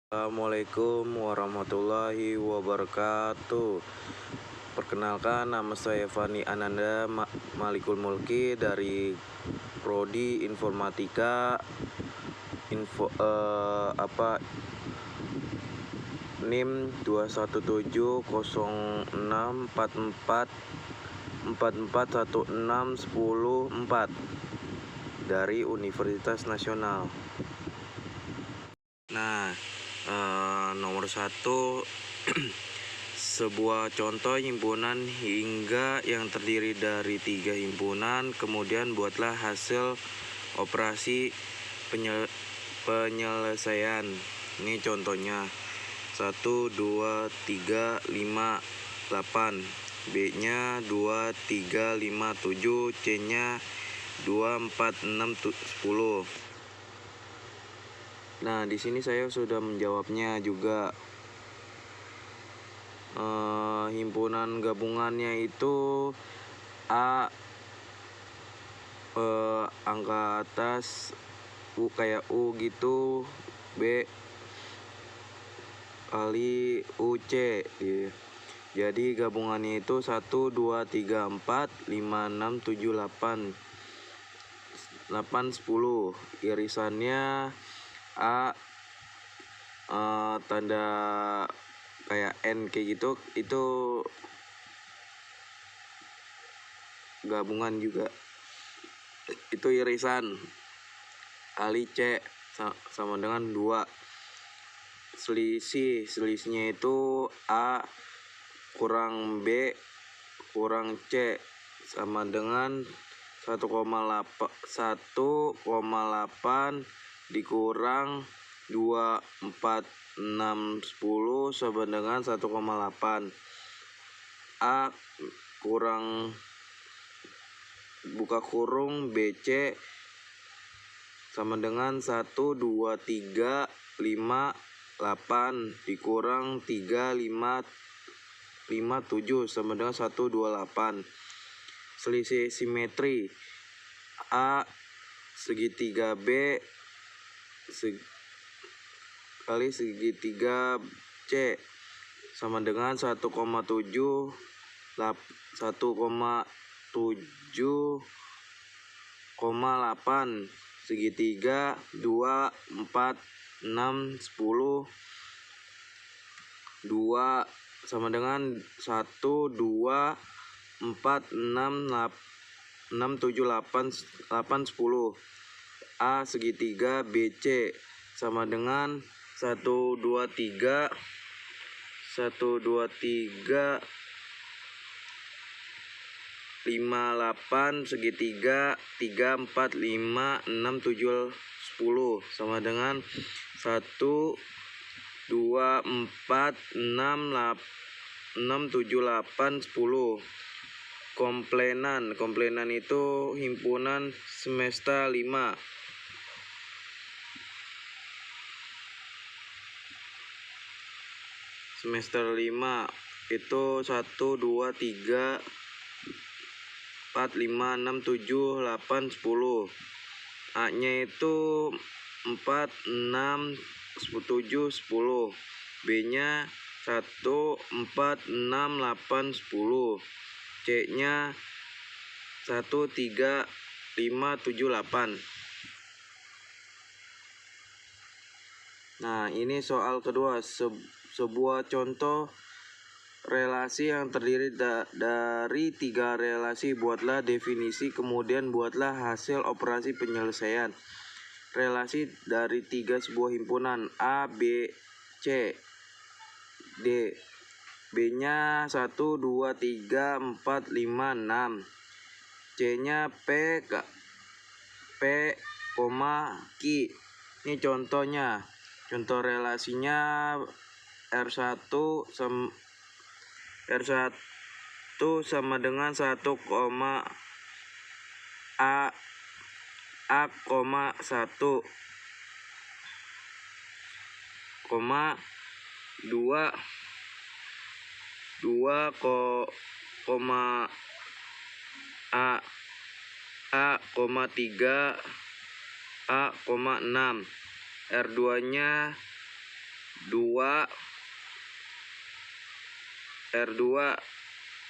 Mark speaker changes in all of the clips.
Speaker 1: Assalamualaikum warahmatullahi wabarakatuh. Perkenalkan, nama saya Fani Ananda Malikul Mulki dari Prodi Informatika NIM 2170644441610 dari Universitas Nasional. Nah, nomor 1 sebuah contoh himpunan hingga yang terdiri dari 3 himpunan, kemudian buatlah hasil operasi penyelesaian. Ini contohnya 1, 2, 3, 5, 8, B-nya 2, 3, 5, 7, C-nya 2, 4, 6, 10. Nah, di sini saya sudah menjawabnya juga. Himpunan gabungannya itu A, angka atas U kayak U gitu, B kali UC. Jadi gabungannya itu 1, 2, 3, 4, 5, 6, 7, 8, 10. Irisannya A, tanda kayak N kayak gitu, itu gabungan juga, itu irisan. Kali C sama dengan 2. Selisihnya itu A kurang B kurang C sama dengan 1,8 dikurang 2, 4, 6, 10 sama dengan 1,8. A kurang buka kurung BC sama dengan 1, 2, 3, 5, 8 dikurang 3, 5, 7 sama dengan 1, 2, 8. Selisih simetri A segitiga B kali segitiga C sama dengan 1,7 segitiga 2, 4, 6, 10 2 sama dengan 1, 2, 4, 6, 7, 8, 10. A segitiga BC sama dengan 1, 2, 3 5, 8 segitiga 3, 4, 5, 6, 7, 10 sama dengan 1, 2, 4, 6, 7, 8, 10. Komplenan itu himpunan semesta 5. Semester 5 itu 1, 2, 3, 4, 5, 6, 7, 8, 10. A-nya itu 4, 6, 7, 10. B-nya 1, 4, 6, 8, 10. C-nya 1, 3, 5, 7, 8. Nah, ini soal kedua, sebuah contoh relasi yang terdiri dari 3 relasi. Buatlah definisi, kemudian buatlah hasil operasi penyelesaian. Relasi dari 3 sebuah himpunan A, B, C, D. B-nya 1, 2, 3, 4, 5, 6. C-nya P, Q. Ini contohnya. Contoh relasinya R1 sama dengan 1, A, 1, 2, 3, A, 6. R2-nya R2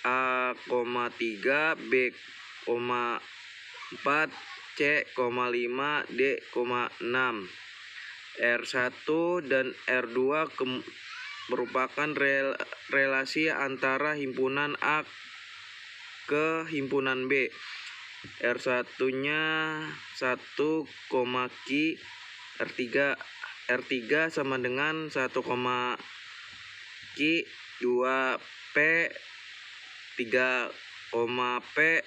Speaker 1: A,3 B,4 C,5 D,6. R1 dan R2 merupakan relasi antara himpunan A ke himpunan B. R1-nya 1, Q, R3 sama dengan 1, Q, 2 P, 3, P,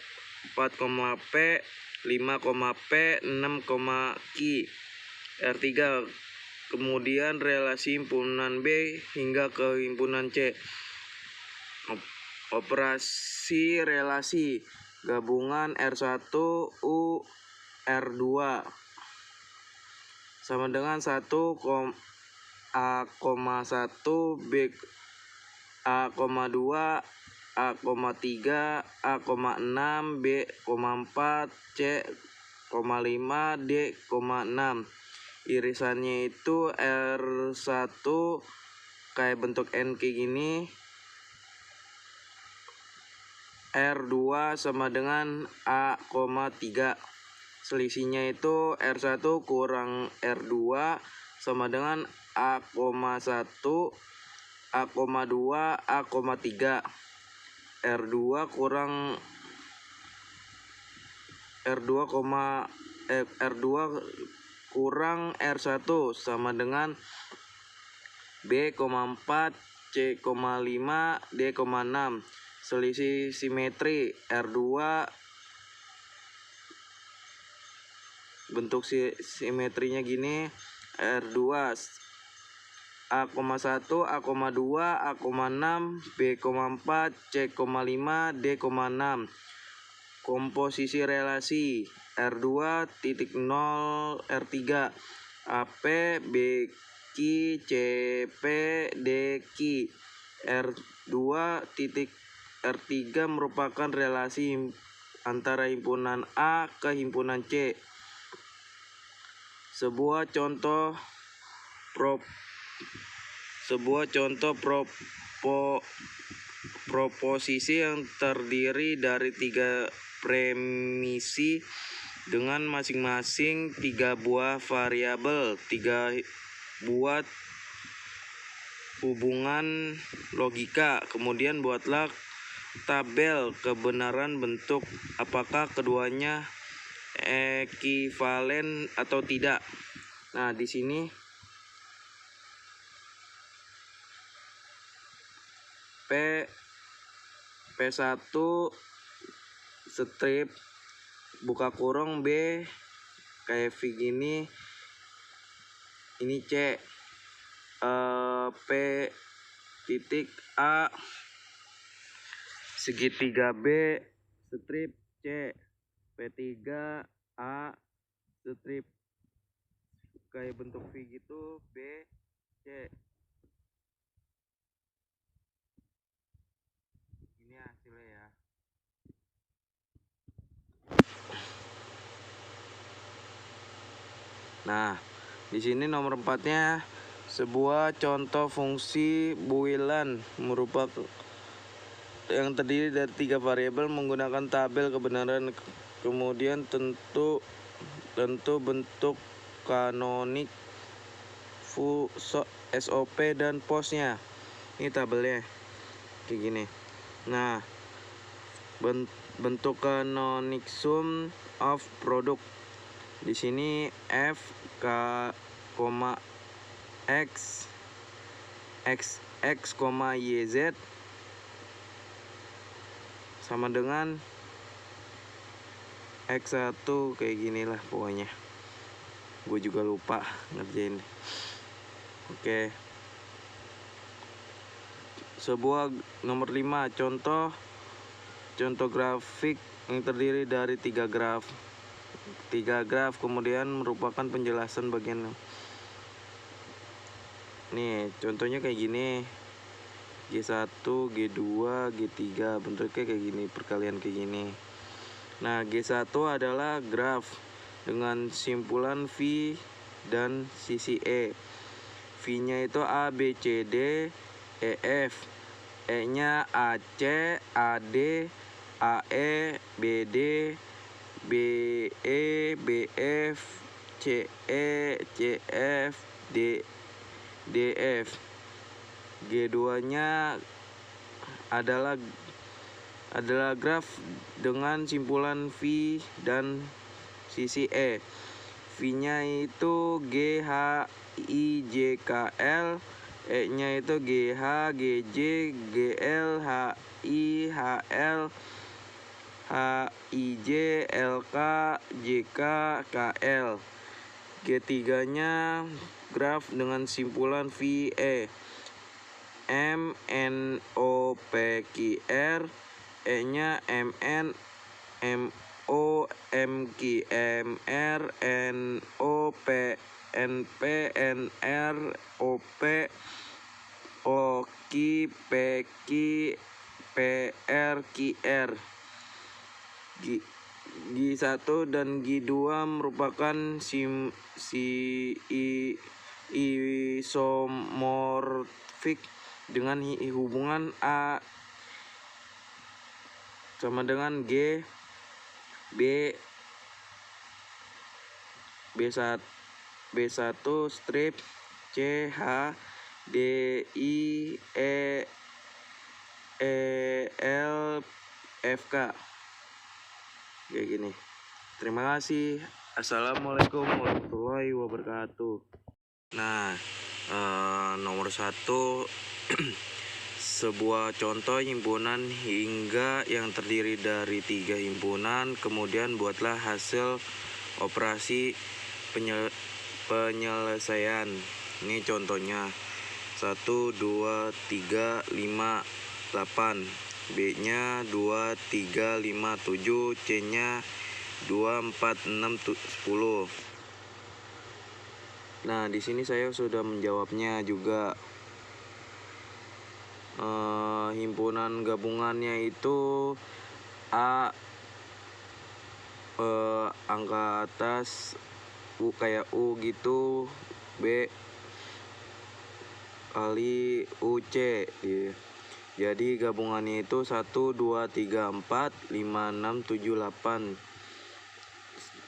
Speaker 1: 4, P, 5, P, 6, Q. R3 kemudian relasi himpunan B hingga ke himpunan C. Operasi relasi gabungan R1 U R2 sama dengan 1, A,1 B A,2 A,3 A,6 B,4 C,5 D,6. Irisannya itu R1 kayak bentuk N kayak gini, R2 sama dengan A,3. Selisihnya itu R1 kurang R2 sama dengan A,1, A,2, A,3. R2 kurang R1 sama dengan B,4 C,5 D,6. Selisih simetri R2 bentuk simetrinya gini, R2 A,1 A,2 A,6 B,4 C,5 D,6. Komposisi relasi R2 titik 0 R3 AP BQ CP DQ. R2 titik R3 merupakan relasi antara himpunan A ke himpunan C. Sebuah contoh proposisi yang terdiri dari 3 premisi dengan masing-masing 3 buah variabel, 3 buah hubungan logika. Kemudian buatlah tabel kebenaran bentuk apakah keduanya ekivalen atau tidak. Nah, di sini P1 strip buka kurung B kayak V gini, ini C, P titik A segitiga B strip C, P3 A strip kayak bentuk V gitu B C. Ini hasilnya ya. Nah, di sini nomor 4-nya sebuah contoh fungsi Boolean merupakan yang terdiri dari 3 variabel menggunakan tabel kebenaran. Kemudian tentu bentuk kanonik, SOP dan posnya. Ini tabelnya kayak gini. Nah, bentuk kanonik sum of product di sini F K, X YZ sama dengan X1 kayak ginilah pokoknya. Gue juga lupa ngerjain. Oke. Sebuah nomor 5 contoh grafik yang terdiri dari 3 graf. Kemudian merupakan penjelasan bagian. Nih, contohnya kayak gini. G1, G2, G3 bentuknya kayak gini, perkalian kayak gini. Nah, G1 adalah graf dengan simpulan V dan sisi E. V-nya itu A, B, C, D, E, F. E-nya A, C, A, D, A, E, B, D, B, E, B, F, C, E, C, F, D, D, F. G2-nya adalah graf dengan simpulan V dan sisi E. V-nya itu G, H, I, J, K, L. E-nya itu G, H, G, J, G, L, H, I, H, L, H, I, J, L, K, J, K, K, L. G3-nya graf dengan simpulan V, E. M, N, O, P, Q, R. E-nya M, N, M, O, M, Q, M, R, N, O, P, N, P, N, R, O, P, O, Q, P, Q, P, R, Q, R. G1 dan G2 merupakan isomorfik dengan hubungan A sama dengan G, B, B1 strip, C, H, D, I, E, L, F, K. Kayak gini. Terima kasih. Assalamualaikum warahmatullahi wabarakatuh. Nah, nomor 1 sebuah contoh himpunan hingga yang terdiri dari 3 himpunan, kemudian buatlah hasil operasi penyelesaian. Ini contohnya 1, 2, 3, 5, 8. B-nya 2, 3, 5, 7. C-nya 2, 4, 6, 10. Nah, di sini saya sudah menjawabnya juga. Himpunan gabungannya itu A, angka atas, U kayak U gitu, B kali UC ya. Jadi gabungannya itu 1, 2, 3, 4, 5, 6, 7, 8,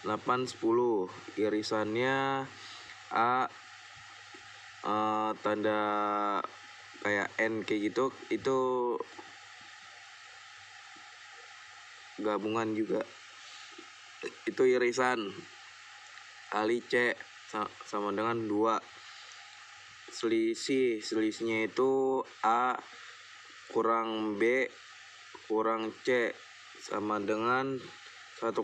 Speaker 1: 10. Irisannya A, tanda kayak N kayak gitu, itu gabungan juga, itu irisan. Kali C sama dengan 2. Selisihnya itu A kurang B kurang C sama dengan 1,8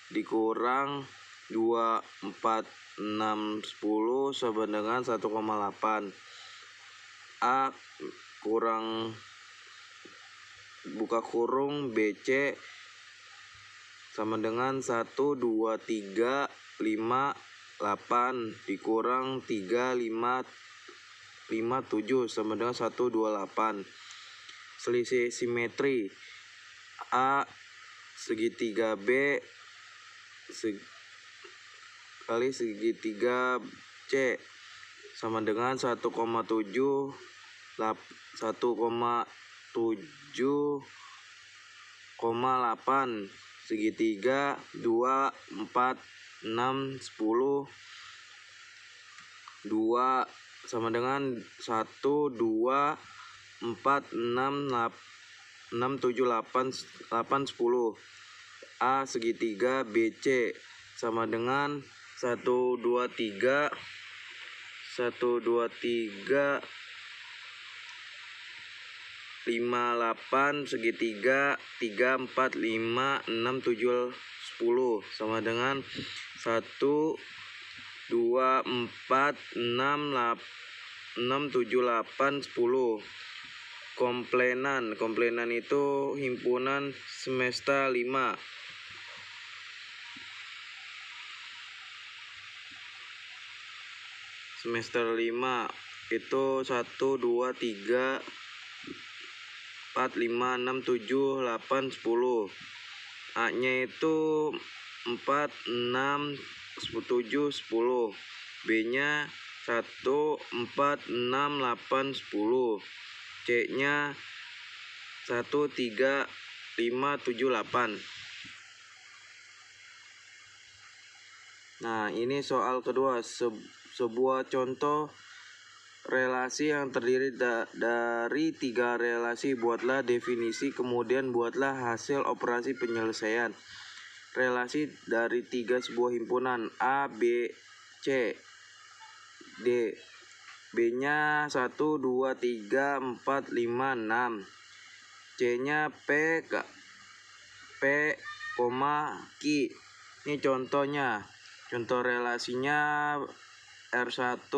Speaker 1: dikurang 2, 4, 6, 10 sama dengan 1,8. A kurang buka kurung BC sama dengan 1, 2, 3, 5, 8 dikurang 3, 5, 7 sama dengan 1, 2, 8. Selisih simetri A segitiga B kali segitiga C sama dengan 1,7 8. Segitiga 2, 4, 6, 10. 2 sama dengan 1, 2, 4, 6, 7, 8, 10. A segitiga BC sama dengan 1, 2, 3, 5, 8 segitiga 3, 4, 5, 6, 7, 10 sama dengan 1, 2, 4, 6, 7, 8, 10. Komplenan itu himpunan semesta 5. Semester 5 itu 1, 2, 3, 4, 5, 6, 7, 8, 10. A-nya itu 4, 6, 7, 10. B-nya 1, 4, 6, 8, 10. C-nya 1, 3, 5, 7, 8. Nah, ini soal kedua. Sebuah contoh relasi yang terdiri dari 3 relasi. Buatlah definisi, kemudian buatlah hasil operasi penyelesaian. Relasi dari 3 sebuah himpunan A, B, C, D. B-nya 1, 2, 3, 4, 5, 6. C-nya P, Q. Ini contohnya. Contoh relasinya R1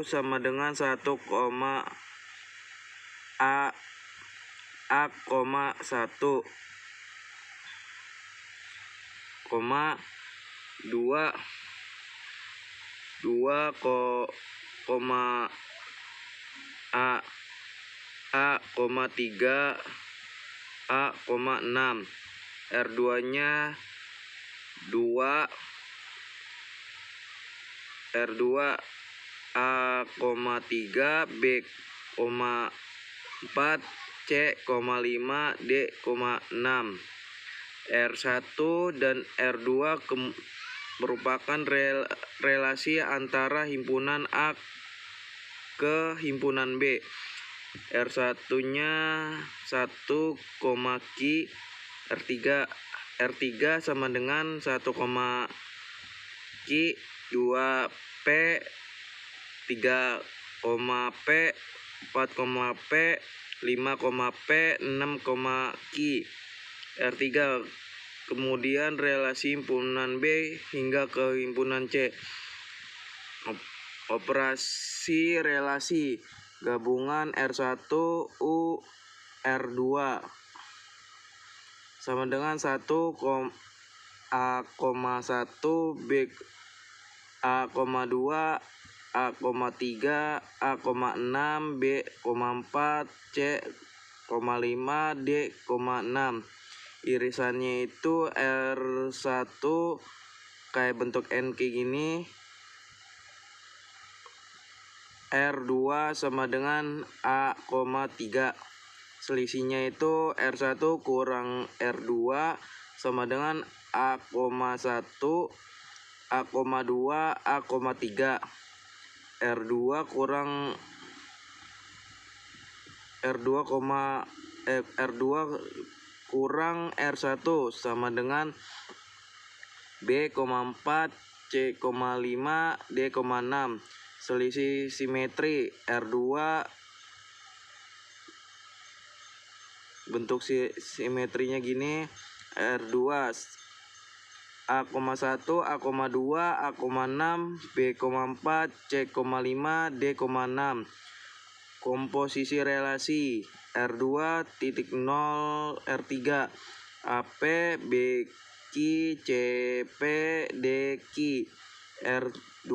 Speaker 1: sama dengan 1, A, 1, 2, 2, A, 3, A, 6. R2-nya 2, R2 A, 3, B, 4, C, 5, D, 6. R1 dan R2 merupakan relasi antara himpunan A ke himpunan B. R1-nya 1, Q. R3 sama dengan 1, Q, 2 P, 3, P, 4, P, 5, P, 6, Q. R3 kemudian relasi himpunan B hingga ke himpunan C. Operasi relasi gabungan R1 U R2 sama dengan 1, A, 1, B, A, 2, A, 3, A, 6, B, 4, C, 5, D, 6. Irisannya itu R1 kayak bentuk N kayak gini. R2 sama dengan A, 3. Selisihnya itu R1 kurang R2 sama dengan A, 1, A, 2, A, 3. R2 kurang R1 sama dengan B, 4, C, 5, D, 6. Selisih simetri R2 bentuk simetrinya gini. R2 A, 1, A, 2, A, 6, B, 4, C, 5, D, 6. Komposisi relasi R2 titik 0 R3 AP BQ CP DQ. R2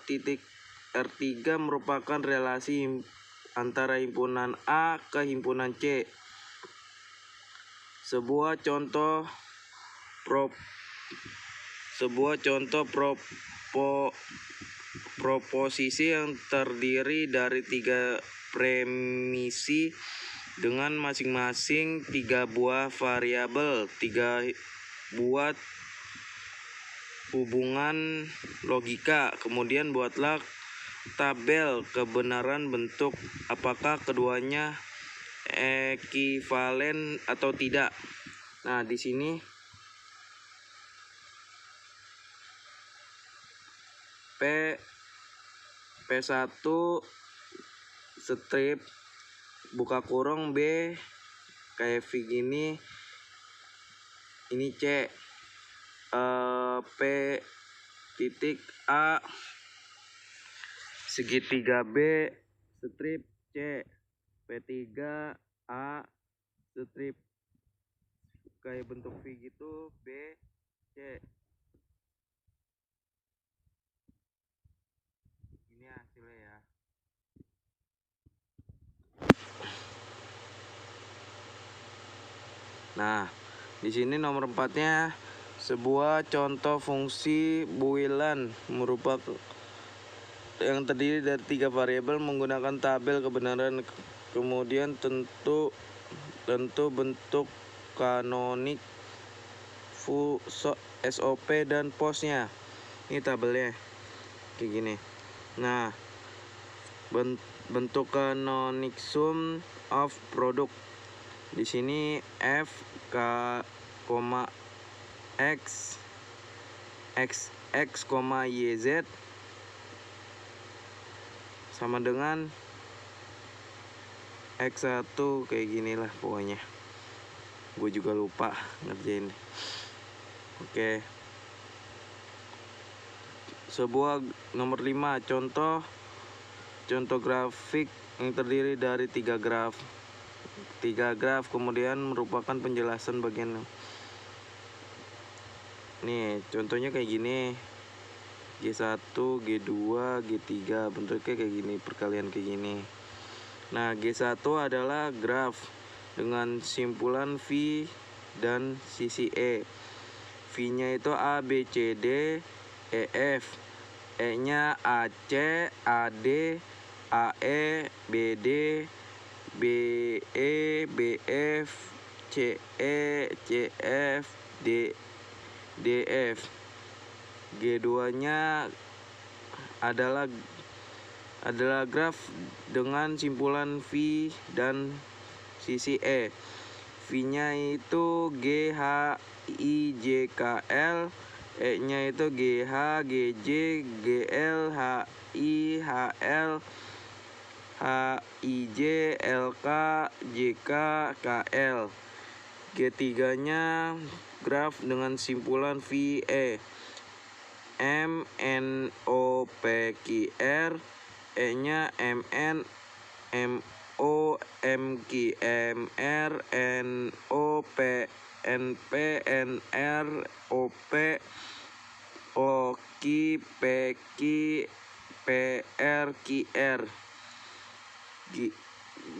Speaker 1: titik R3 merupakan relasi antara himpunan A ke himpunan C. Sebuah contoh proposisi yang terdiri dari 3 premisi dengan masing-masing 3 buah variabel, 3 buah hubungan logika. Kemudian buatlah tabel kebenaran bentuk apakah keduanya ekivalen atau tidak. Nah, di sini P1 strip buka kurung B kayak V gini. Ini C. P titik A segitiga B strip C. P3 A strip kayak bentuk V gitu B C. Ini hasilnya ya. Nah, di sini nomor 4-nya Sebuah contoh fungsi Boolean merupakan yang terdiri dari 3 variabel menggunakan tabel kebenaran, kemudian tentu bentuk kanonik, SOP dan postnya. Ini tabelnya kayak gini. Nah, bentuk kanonik sum of product di sini f k, x yz sama dengan x1 kayak gini lah pokoknya. Gue juga lupa ngerjain. Oke. Sebuah nomor 5 contoh grafik yang terdiri dari 3 graf. 3 graf kemudian merupakan penjelasan bagian. Nih, contohnya kayak gini. G1, G2, G3 bentuknya kayak gini, perkalian kayak gini. Nah, G1 adalah graf dengan simpulan V dan sisi E. V-nya itu A, B, C, D, E, F. E-nya AC, AD, AE, BD, BE, BF, CE, CF, DF. G2-nya adalah graf dengan simpulan V dan sisi E. V-nya itu GH, IJKL, E-nya itu GH, GJ, GL, HI, HL, HIJ, LK, JK, KL. G3-nya graf dengan simpulan VE. MNOPQR, E-nya MN, MO, MQMR, NOP, NP, NR, OP, OQ, PQ, PR, QR.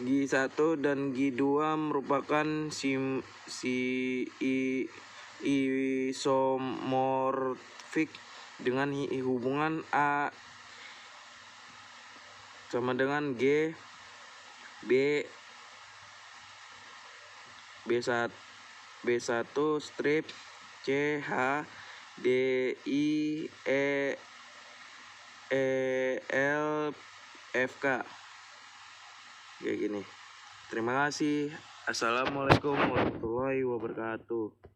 Speaker 1: G1 dan G2 merupakan isomorfik dengan hubungan A sama dengan G, B, B1 strip, C, H, D, I, E, L, F, K. Kayak gini. Terima kasih. Assalamualaikum warahmatullahi wabarakatuh.